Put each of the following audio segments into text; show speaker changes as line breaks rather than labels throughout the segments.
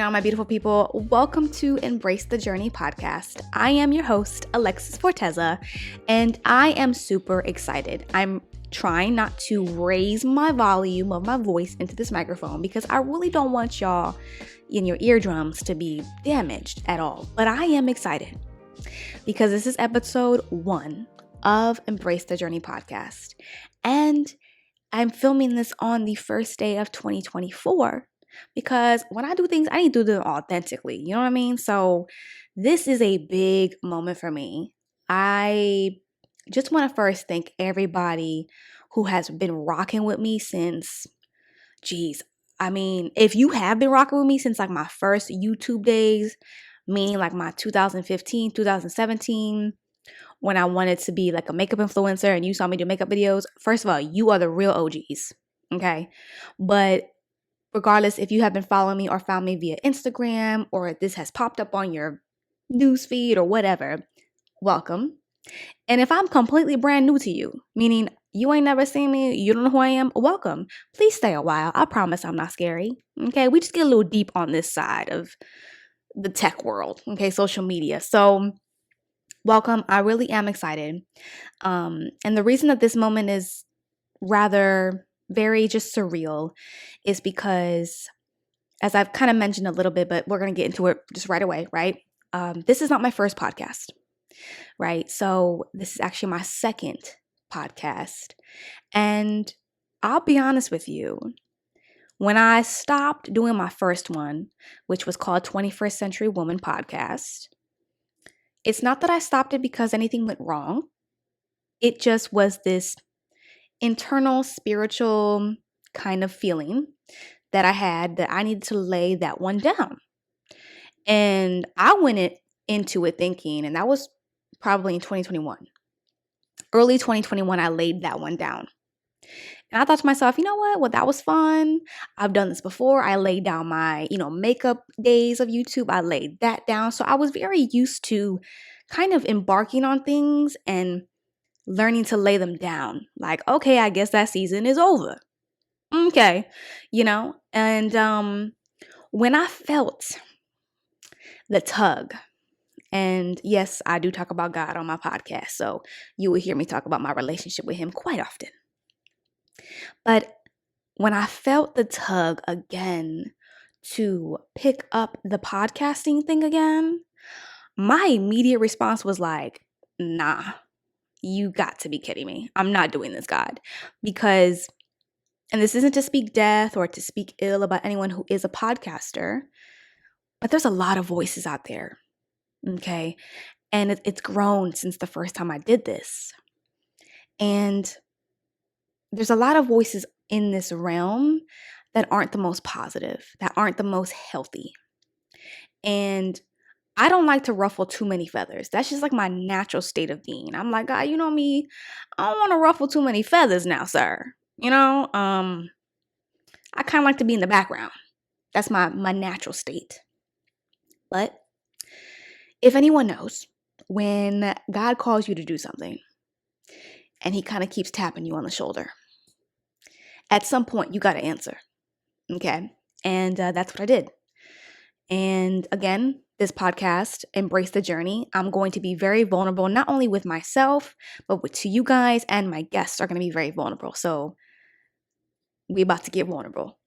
down, my beautiful people. Welcome to Embrace the Journey podcast. I am your host, Alexis Forteza, and I am super excited. I'm trying not to raise my volume of my voice into this microphone because I really don't want y'all in your eardrums to be damaged at all. But I am excited because this is episode 1 of Embrace the Journey podcast. And I'm filming this on the first day of 2024 because when I do things, I need to do them authentically. You know what I mean? So this is a big moment for me. I just want to first thank everybody who has been rocking with me since, if you have been rocking with me since like my first YouTube days, meaning like my 2015, 2017, when I wanted to be like a makeup influencer and you saw me do makeup videos, first of all, you are the real OGs, okay? But regardless, if you have been following me or found me via Instagram or this has popped up on your newsfeed or whatever, welcome. And if I'm completely brand new to you, meaning you ain't never seen me, you don't know who I am, welcome. Please stay a while. I promise I'm not scary, okay? We just get a little deep on this side of the tech world, okay? Social media. So welcome. I really am excited. And the reason that this moment is rather very just surreal is because, as I've kind of mentioned a little bit, but we're going to get into it just right away, right? This is not my first podcast, right? So this is actually my second podcast. And I'll be honest with you, when I stopped doing my first one, which was called 21st Century Woman Podcast, it's not that I stopped it because anything went wrong. It just was this internal spiritual kind of feeling that I had that I needed to lay that one down. And I went into it thinking, and that was probably in 2021. Early 2021, I laid that one down. And I thought to myself, you know what? Well, that was fun. I've done this before. I laid down my, makeup days of YouTube. I laid that down. So I was very used to kind of embarking on things and learning to lay them down. Like, okay, I guess that season is over. Okay. And when I felt the tug, and yes, I do talk about God on my podcast, so you will hear me talk about my relationship with him quite often. But when I felt the tug again to pick up the podcasting thing again, my immediate response was like, nah, you got to be kidding me. I'm not doing this, God. Because, and this isn't to speak death or to speak ill about anyone who is a podcaster, but there's a lot of voices out there, okay? And it's grown since the first time I did this. And there's a lot of voices in this realm that aren't the most positive, that aren't the most healthy. And I don't like to ruffle too many feathers. That's just like my natural state of being. I'm like, God, you know me, I don't want to ruffle too many feathers now, sir. I kind of like to be in the background. That's my natural state. But if anyone knows, when God calls you to do something and he kind of keeps tapping you on the shoulder, at some point you got to answer. Okay. And that's what I did. And again, this podcast, Embrace the Journey, I'm going to be very vulnerable, not only with myself, but to you guys, and my guests are going to be very vulnerable. So we about to get vulnerable.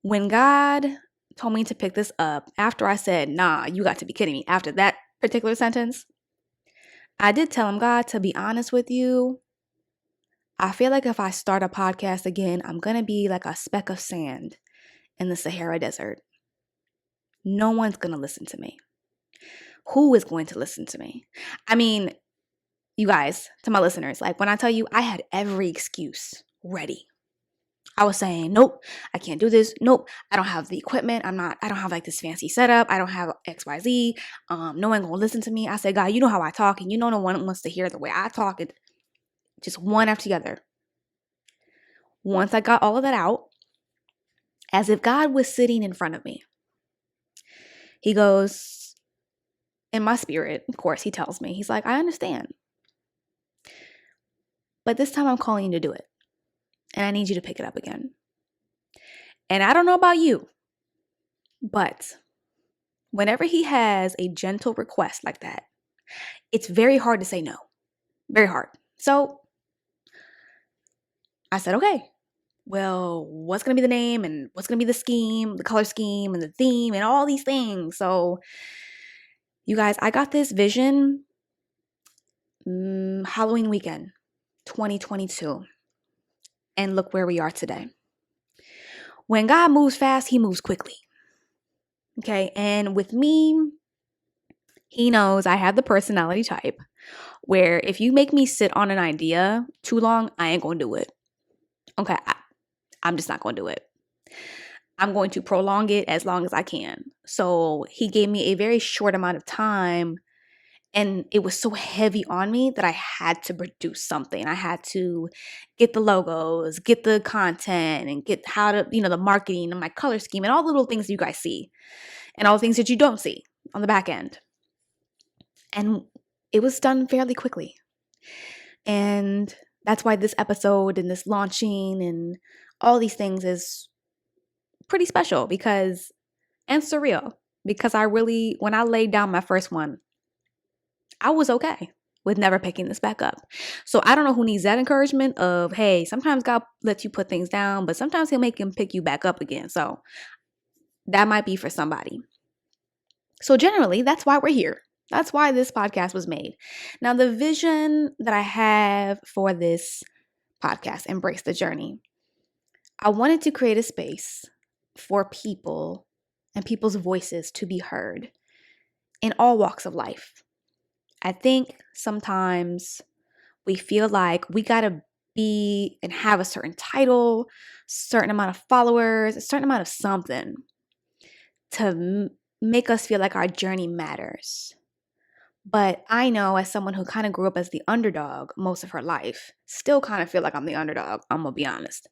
When God told me to pick this up, after I said, nah, you got to be kidding me, after that particular sentence, I did tell him, God, to be honest with you, I feel like if I start a podcast again, I'm going to be like a speck of sand in the Sahara Desert. No one's going to listen to me. Who is going to listen to me? I mean, you guys, to my listeners, like when I tell you I had every excuse ready. I was saying, nope, I can't do this. Nope, I don't have the equipment. I don't have like this fancy setup. I don't have XYZ. No one gonna listen to me. I said, God, you know how I talk, and you know no one wants to hear the way I talk. It just one after the other. Once I got all of that out, as if God was sitting in front of me, he goes, in my spirit, of course, he tells me, he's like, I understand. But this time I'm calling you to do it. And I need you to pick it up again. And I don't know about you, But whenever he has a gentle request like that, it's very hard to say no. Very hard. So I said, okay, well, what's going to be the name and what's going to be the scheme, the color scheme and the theme and all these things. So you guys, I got this vision Halloween weekend, 2022. And look where we are today. When God moves fast, he moves quickly. Okay. And with me, he knows I have the personality type where if you make me sit on an idea too long, I ain't going to do it. Okay. I'm just not going to do it. I'm going to prolong it as long as I can. So he gave me a very short amount of time, and it was so heavy on me that I had to produce something. I had to get the logos, get the content, and get how to, the marketing and my color scheme and all the little things you guys see and all the things that you don't see on the back end. And it was done fairly quickly. And that's why this episode and this launching and all these things is pretty special and surreal, because when I laid down my first one, I was okay with never picking this back up. So I don't know who needs that encouragement of, hey, sometimes God lets you put things down, but sometimes he'll make him pick you back up again. So that might be for somebody. So generally, that's why we're here. That's why this podcast was made. Now, the vision that I have for this podcast, Embrace the Journey, I wanted to create a space for people and people's voices to be heard in all walks of life. I think sometimes we feel like we got to be and have a certain title, certain amount of followers, a certain amount of something to make us feel like our journey matters. But I know, as someone who kind of grew up as the underdog most of her life, still kind of feel like I'm the underdog, I'm going to be honest.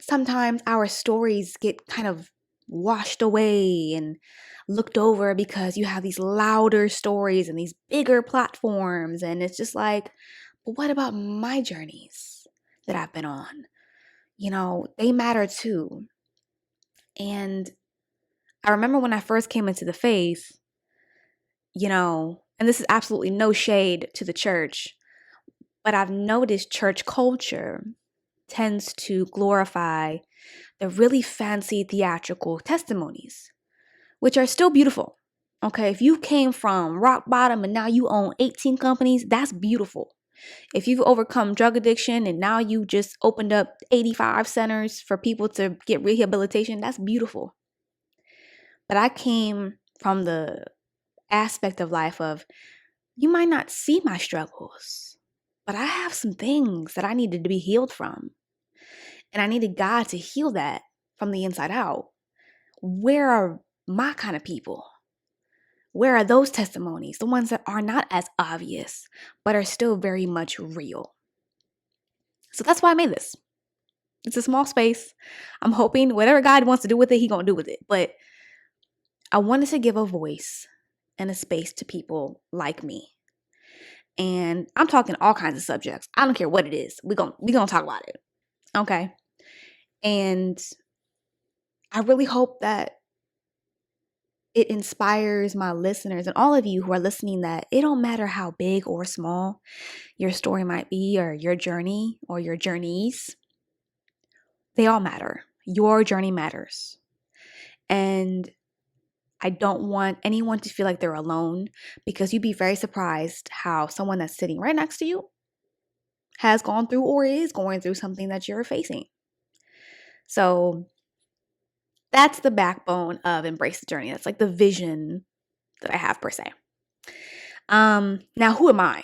Sometimes our stories get kind of washed away and looked over because you have these louder stories and these bigger platforms. And it's just like, but what about my journeys that I've been on? They matter too. And I remember when I first came into the faith, and this is absolutely no shade to the church, but I've noticed church culture tends to glorify the really fancy theatrical testimonies, which are still beautiful. Okay, if you came from rock bottom and now you own 18 companies, that's beautiful. If you've overcome drug addiction and now you just opened up 85 centers for people to get rehabilitation, that's beautiful. But I came from the aspect of life of, you might not see my struggles, but I have some things that I needed to be healed from. And I needed God to heal that from the inside out. Where are my kind of people? Where are those testimonies? The ones that are not as obvious, but are still very much real. So that's why I made this. It's a small space. I'm hoping whatever God wants to do with it, He gonna do with it. But I wanted to give a voice and a space to people like me. And I'm talking all kinds of subjects. I don't care what it is. We're gonna talk about it. Okay. And I really hope that it inspires my listeners and all of you who are listening that it don't matter how big or small your story might be, or your journey or your journeys. They all matter. Your journey matters. And I don't want anyone to feel like they're alone, because you'd be very surprised how someone that's sitting right next to you has gone through or is going through something that you're facing. So that's the backbone of Embrace the Journey. That's like the vision that I have per se. Now, who am I?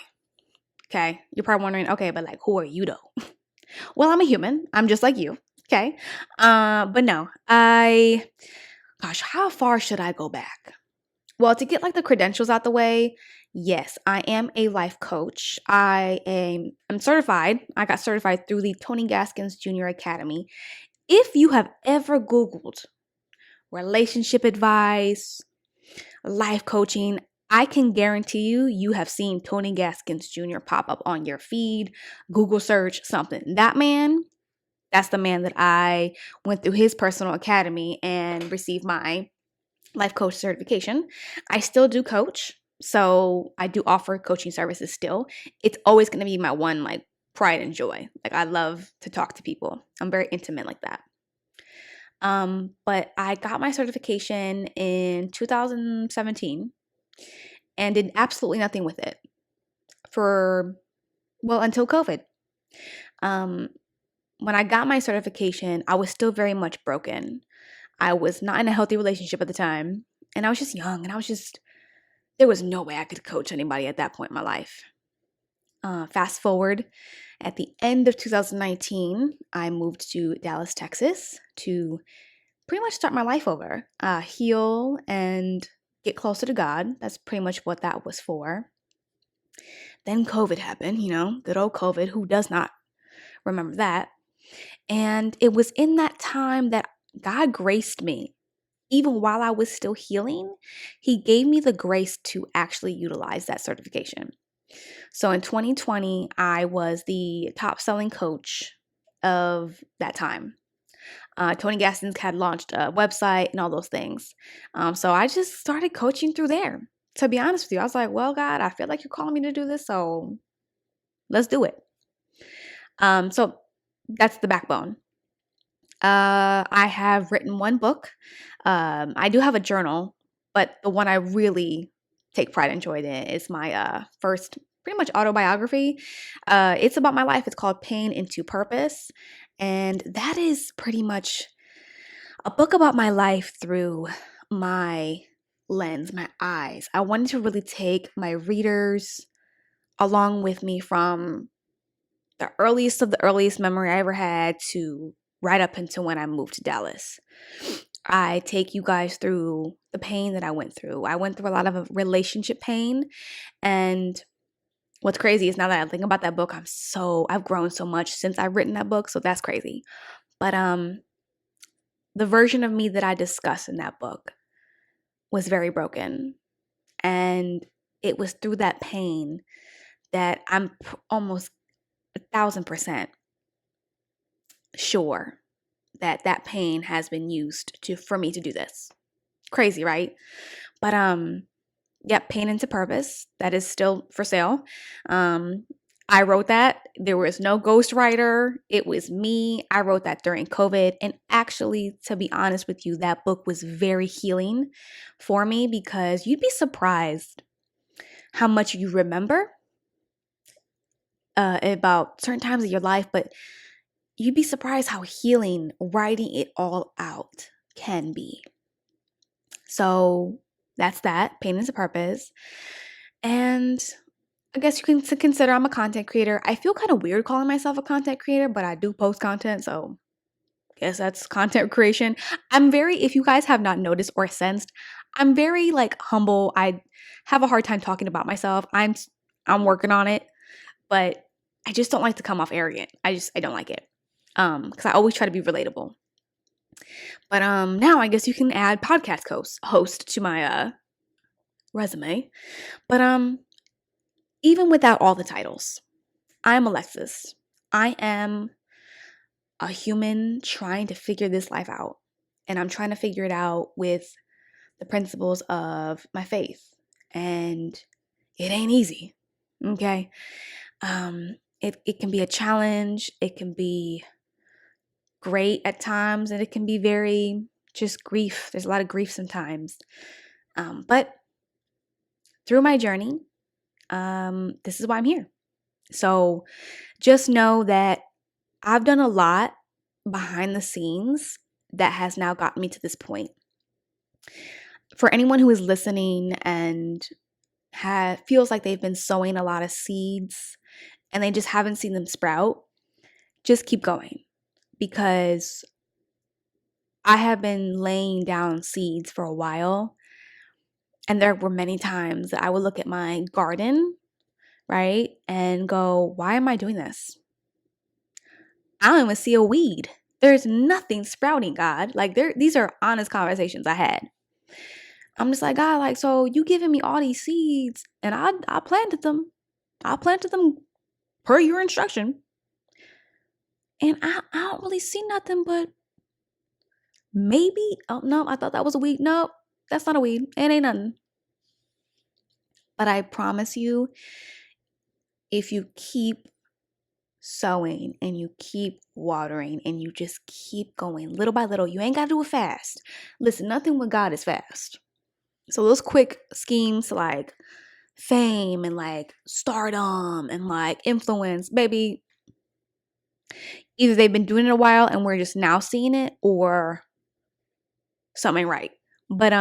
Okay. You're probably wondering, okay, but like, who are you though? Well, I'm a human. I'm just like you. Okay. But no, how far should I go back? Well, to get like the credentials out the way, yes, I am a life coach. I'm certified. I got certified through the Tony Gaskins Jr. Academy. If you have ever Googled relationship advice, life coaching, I can guarantee you have seen Tony Gaskins Jr. pop up on your feed, Google search, something. That man That's the man that I went through his personal academy and received my life coach certification. I still do coach. So I do offer coaching services still. It's always going to be my one like pride and joy. Like I love to talk to people. I'm very intimate like that. But I got my certification in 2017 and did absolutely nothing with it for, well, until COVID. When I got my certification, I was still very much broken. I was not in a healthy relationship at the time, and I was just young, and there was no way I could coach anybody at that point in my life. Fast forward, at the end of 2019, I moved to Dallas, Texas to pretty much start my life over, heal and get closer to God. That's pretty much what that was for. Then COVID happened, good old COVID. Who does not remember that? And it was in that time that God graced me. Even while I was still healing, He gave me the grace to actually utilize that certification. So in 2020, I was the top selling coach of that time. Tony Gaskins had launched a website and all those things. So I just started coaching through there. To be honest with you, I was like, well, God, I feel like you're calling me to do this, so let's do it. So that's the backbone. I have written one book. I do have a journal, but the one I really take pride and joy in is my first pretty much autobiography. It's about my life. It's called Pain into Purpose. And that is pretty much a book about my life through my lens, my eyes. I wanted to really take my readers along with me from the earliest of the earliest memory I ever had to right up until when I moved to Dallas. I take you guys through the pain that I went through. I went through a lot of relationship pain. And what's crazy is now that I think about that book, I've grown so much since I've written that book. So that's crazy. But the version of me that I discuss in that book was very broken. And it was through that pain that I'm almost 1,000% sure that pain has been used for me to do this. Crazy, right? But Pain into Purpose, that is still for sale. I wrote that. There was no ghostwriter. It was me. I wrote that during COVID. And actually, to be honest with you, that book was very healing for me because you'd be surprised how much you remember about certain times of your life, but you'd be surprised how healing writing it all out can be. So that's that, Pain into Purpose. And I guess you can consider I'm a content creator. I feel kind of weird calling myself a content creator, but I do post content, so I guess that's content creation. If you guys have not noticed or sensed, I'm very like humble. I have a hard time talking about myself. I'm working on it, but I just don't like to come off arrogant. I don't like it. Because I always try to be relatable. But now I guess you can add podcast host to my resume. But even without all the titles, I'm Alexis. I am a human trying to figure this life out. And I'm trying to figure it out with the principles of my faith. And it ain't easy. Okay? It can be a challenge. It can be great at times, and it can be very just grief. There's a lot of grief sometimes. But through my journey, this is why I'm here. So just know that I've done a lot behind the scenes that has now gotten me to this point. For anyone who is listening and feels like they've been sowing a lot of seeds and they just haven't seen them sprout, just keep going. Because I have been laying down seeds for a while. And there were many times that I would look at my garden, right? And go, why am I doing this? I don't even see a weed. There's nothing sprouting, God. Like these are honest conversations I had. I'm just like, God, like, so you giving me all these seeds and I planted them. I planted them per your instruction. And I don't really see nothing but maybe, oh no, I thought that was a weed. Nope, that's not a weed. It ain't nothing. But I promise you, if you keep sowing and you keep watering and you just keep going little by little, you ain't got to do it fast. Listen, nothing with God is fast. So those quick schemes like fame and like stardom and like influence, baby, either they've been doing it a while and we're just now seeing it, or something right. But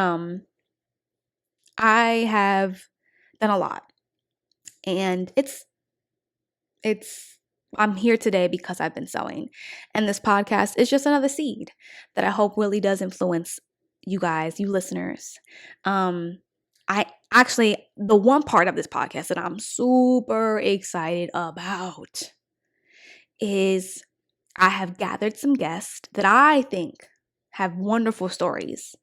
I have done a lot, and I'm here today because I've been sowing. And this podcast is just another seed that I hope really does influence you guys, you listeners. I actually, the one part of this podcast that I'm super excited about is I have gathered some guests that I think have wonderful stories,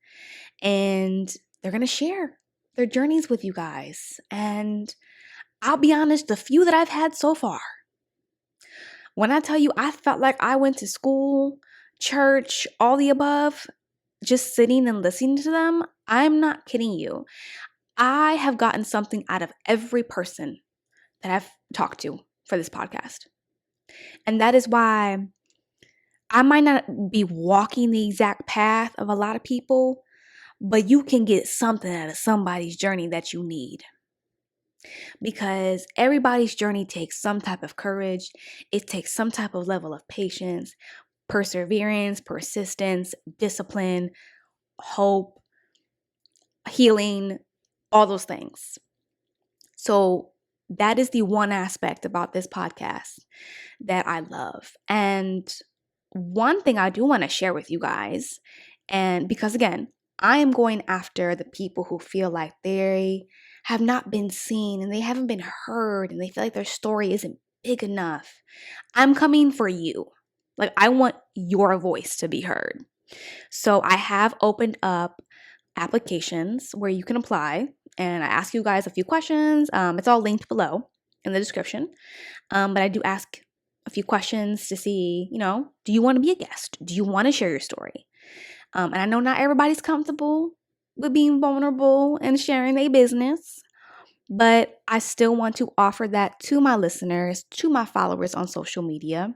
and they're going to share their journeys with you guys. And I'll be honest, the few that I've had so far, when I tell you I felt like I went to school, church, all the above, just sitting and listening to them, I'm not kidding you. I have gotten something out of every person that I've talked to for this podcast. And that is why I might not be walking the exact path of a lot of people, but you can get something out of somebody's journey that you need. Because everybody's journey takes some type of courage. It takes some type of level of patience, perseverance, persistence, discipline, hope, healing, all those things. So that is the one aspect about this podcast that I love. And one thing I do want to share with you guys, and because again, I am going after the people who feel like they have not been seen and they haven't been heard and they feel like their story isn't big enough. I'm coming for you. Like, I want your voice to be heard. So I have opened up applications where you can apply, and I ask you guys a few questions. It's all linked below in the description. But I do ask a few questions to see, do you want to be a guest? Do you want to share your story? And I know not everybody's comfortable with being vulnerable and sharing their business, but I still want to offer that to my listeners, to my followers on social media.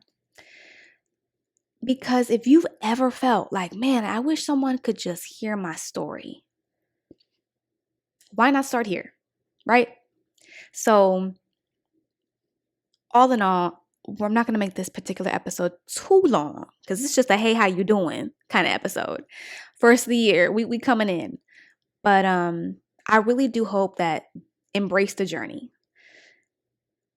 Because if you've ever felt like, man, I wish someone could just hear my story, why not start here, right? So all in all, I'm not going to make this particular episode too long because it's just a hey, how you doing kind of episode. First of the year, we coming in. But I really do hope that embrace the journey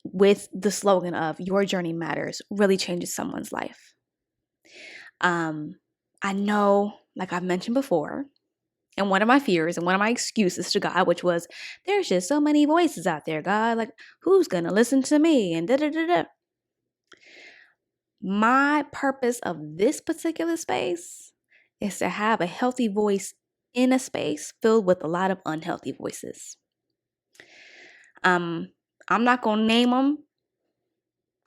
with the slogan of your journey matters really changes someone's life. I know, like I've mentioned before, and one of my fears and one of my excuses to God, which was, there's just so many voices out there, God, like who's going to listen to me and da-da-da-da. My purpose of this particular space is to have a healthy voice in a space filled with a lot of unhealthy voices. I'm not going to name them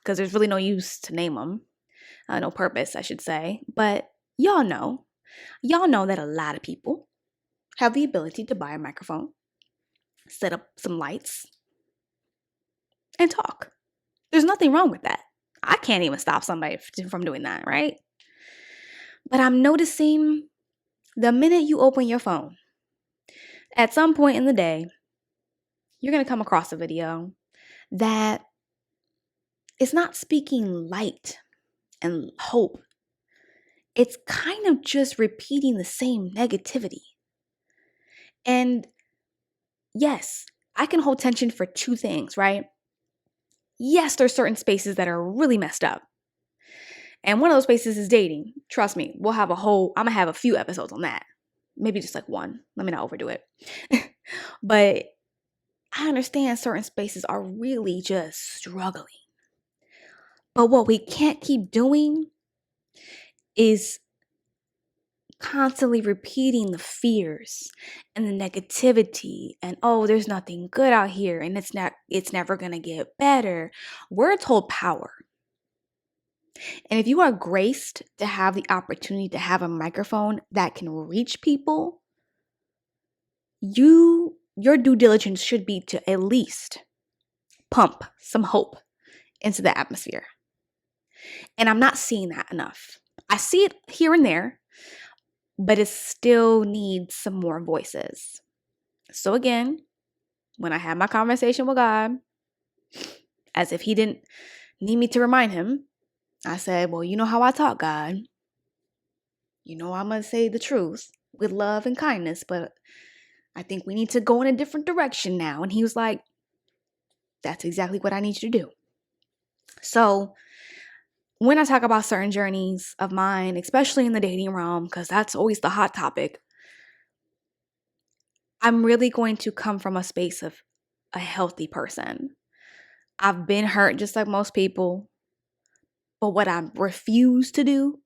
because there's really no use to name them. No purpose, I should say. But y'all know that a lot of people have the ability to buy a microphone, set up some lights, and talk. There's nothing wrong with that. I can't even stop somebody from doing that, right? But I'm noticing the minute you open your phone, at some point in the day, you're going to come across a video that is not speaking light and hope. It's kind of just repeating the same negativity. And yes, I can hold tension for two things, right? Yes, there's certain spaces that are really messed up. And one of those spaces is dating. Trust me, I'm going to have a few episodes on that. Maybe just like one. Let me not overdo it. But I understand certain spaces are really just struggling. But what we can't keep doing is constantly repeating the fears and the negativity and, oh, there's nothing good out here and it's never going to get better. Words hold power. And if you are graced to have the opportunity to have a microphone that can reach people, your due diligence should be to at least pump some hope into the atmosphere. And I'm not seeing that enough. I see it here and there, but it still needs some more voices. So again, when I had my conversation with God, as if he didn't need me to remind him, I said, well, you know how I talk, God. You know I'm going to say the truth with love and kindness, but I think we need to go in a different direction now. And he was like, that's exactly what I need you to do. So when I talk about certain journeys of mine, especially in the dating realm, because that's always the hot topic, I'm really going to come from a space of a healthy person. I've been hurt just like most people, but what I refuse to do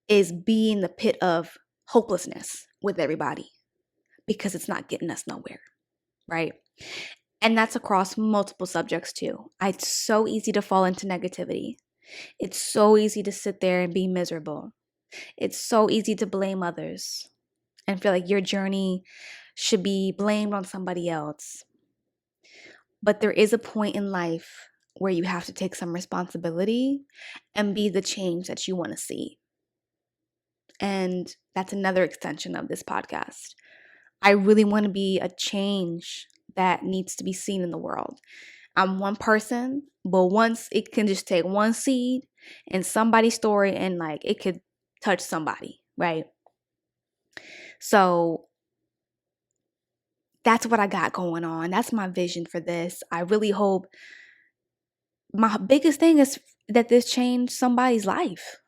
is be in the pit of hopelessness with everybody, because it's not getting us nowhere, right? And that's across multiple subjects too. It's so easy to fall into negativity. It's so easy to sit there and be miserable. It's so easy to blame others and feel like your journey should be blamed on somebody else. But there is a point in life where you have to take some responsibility and be the change that you want to see. And that's another extension of this podcast. I really want to be a change that needs to be seen in the world. I'm one person, but once it can just take one seed in somebody's story and like it could touch somebody, right? So that's what I got going on. That's my vision for this. I really hope my biggest thing is that this changed somebody's life.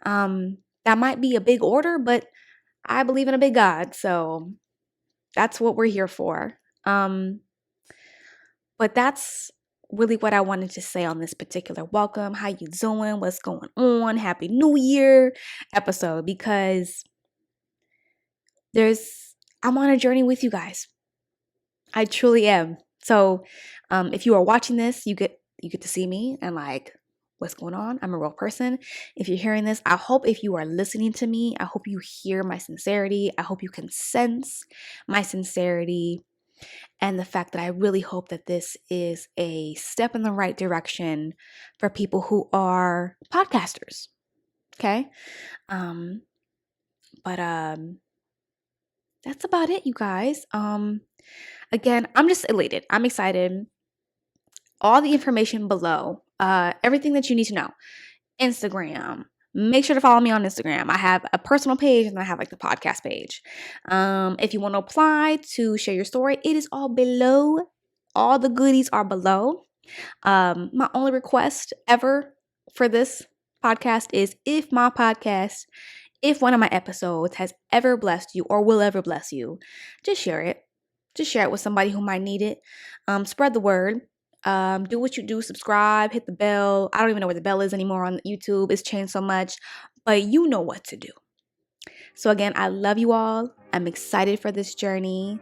That might be a big order, but I believe in a big God, so that's what we're here for. But that's really what I wanted to say on this particular welcome. How you doing? What's going on? Happy New Year episode, because I'm on a journey with you guys. I truly am. So if you are watching this, you get to see me and like, what's going on? I'm a real person. If you're hearing this, I hope if you are listening to me, I hope you hear my sincerity. I hope you can sense my sincerity. And the fact that I really hope that this is a step in the right direction for people who are podcasters. Okay? But that's about it, you guys. Again, I'm just elated. I'm excited. All the information below, everything that you need to know. Instagram. Make sure to follow me on Instagram. I have a personal page and I have like the podcast page. If you want to apply to share your story, it is all below. All the goodies are below. My only request ever for this podcast is if one of my episodes has ever blessed you or will ever bless you, just share it. Just share it with somebody who might need it. Spread the word. Do what you do. Subscribe. Hit the bell. I don't even know where the bell is anymore on YouTube. It's changed so much. But you know what to do. So again, I love you all. I'm excited for this journey.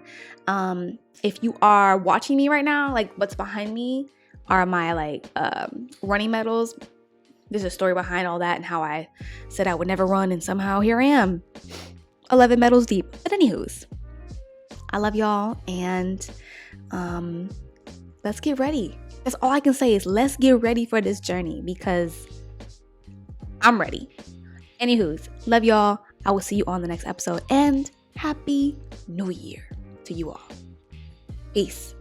If you are watching me right now, like what's behind me are my like running medals. There's a story behind all that and how I said I would never run, and somehow here I am, 11 medals deep. But anywho's, I love y'all, and let's get ready. That's all I can say is let's get ready for this journey, because I'm ready. Anywho's, love y'all. I will see you on the next episode, and Happy New Year to you all. Peace.